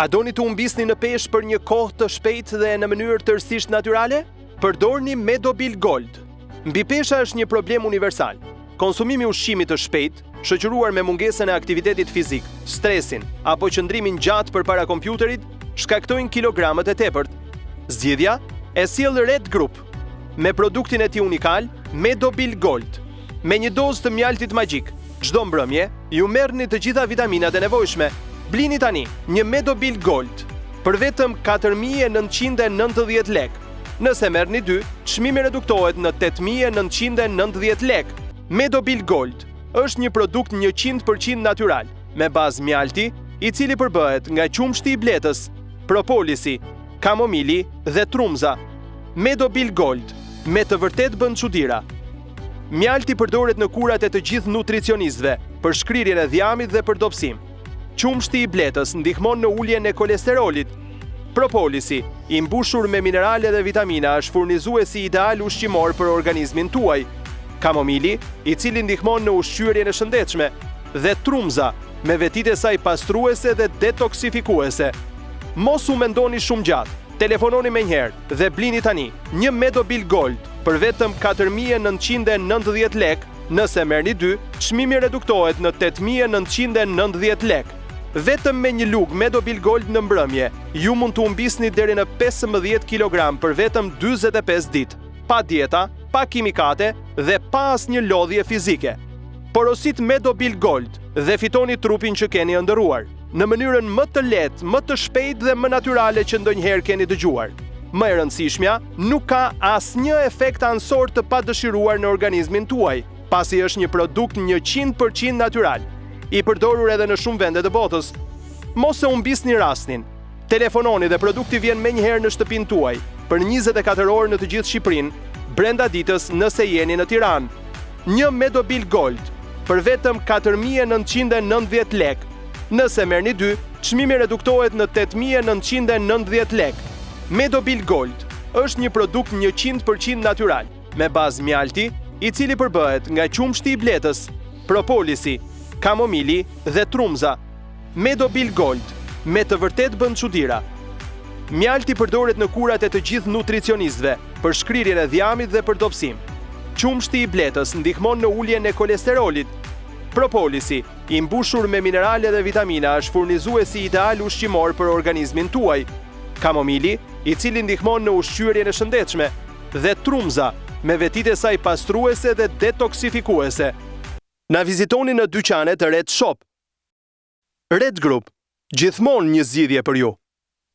A doni të humbisni në peshë për një kohë të shpejtë dhe në mënyrë tërësisht natyrale? Përdorni Medobil Gold. Mbi pesha është një problem universal. Konsumimi ushqimit të shpejtë, shoqëruar me mungesën e aktivitetit fizik, stresin apo qëndrimin gjatë përpara kompjuterit, shkaktojnë kilogramët e tepërt. Zgjidhja e sjell Red Group me produktin e tij unikal Medobil Gold. Me një dozë të mjaltit magjik, çdo mbrëmje ju merrni të gjitha vitaminat e nevojshme. Blini tani një Medobil Gold për vetëm 4.990 lek. Nëse merrni 2, çmimi reduktohet në 8.990 lek. Medobil Gold është një produkt 100% natyral, me bazë mjalti, i cili përbëhet nga qumshti i bletës, propolisi, kamomili dhe trumza. Medobil Gold, me të vërtet bën çuditëra. Mjalti përdoret në kurat e të gjithë nutricionistëve për shkrirjen e dhjamit dhe për dobësim. Qumshti i bletës ndihmon në uljen e kolesterolit. Propolisi, i mbushur me minerale dhe vitamina, është furnizuesi ideal ushqimor për organizmin tuaj. Kamomili, i cili ndihmon në ushqyerjen e shëndetshme, dhe trumza, me vetitë e saj pastruese dhe detoksifikuese. Mos u mendoni shumë gjatë. Telefononi menjëherë dhe blini tani një Medobil Gold për vetëm 4.990 lek. Nëse merrni 2, çmimi reduktohet në 8.990 lek. Vetëm me një lugë Medobil Gold në mbrëmje, ju mund të humbisni deri në 15 kg për vetëm 45 ditë, pa dieta, pa kimikate dhe pa asnjë lodhje fizike. Porosit Medobil Gold dhe fitoni trupin që keni ëndërruar, në mënyrën më të lehtë, më të shpejtë dhe më natyrale që ndonjëherë keni dëgjuar. Më e rëndësishmja, nuk ka asnjë efekt ansor të padëshiruar në organizmin tuaj, pasi është një produkt 100% natyral, i përdorur edhe në shumë vende të botës. Mos e humbisni rastin. Telefononi dhe produkti vjen menjëherë në shtëpinë tuaj, për 24 orë në të gjithë Shqipërinë, brenda ditës nëse jeni në Tiranë. Një Medobil Gold për vetëm 4.990 lek. Nëse merrni 2, çmimi reduktohet në 8.990 lek. Medobil Gold është një produkt 100% natyral, me bazë mjalti, i cili përbëhet nga qumshti i bletës, propolisi, kamomili dhe trumza. Medobil Gold, me të vërtet bën çuditëra. Mjalti përdoret në kurat e të gjithë nutricionistëve për shkrirjen e dhjamit dhe për dobësim. Qumshti i bletës ndihmon në uljen e kolesterolit. Propolisi, i mbushur me minerale dhe vitamina, është furnizuesi ideal ushqimor për organizmin tuaj. Kamomili, i cili ndihmon në ushqyerjen e shëndetshme, dhe trumza, me vetitë e saj pastruese dhe detoksifikuese. Na vizitoni në dyqanet Red Shop. Red Group, gjithmonë një zgjidhje për ju.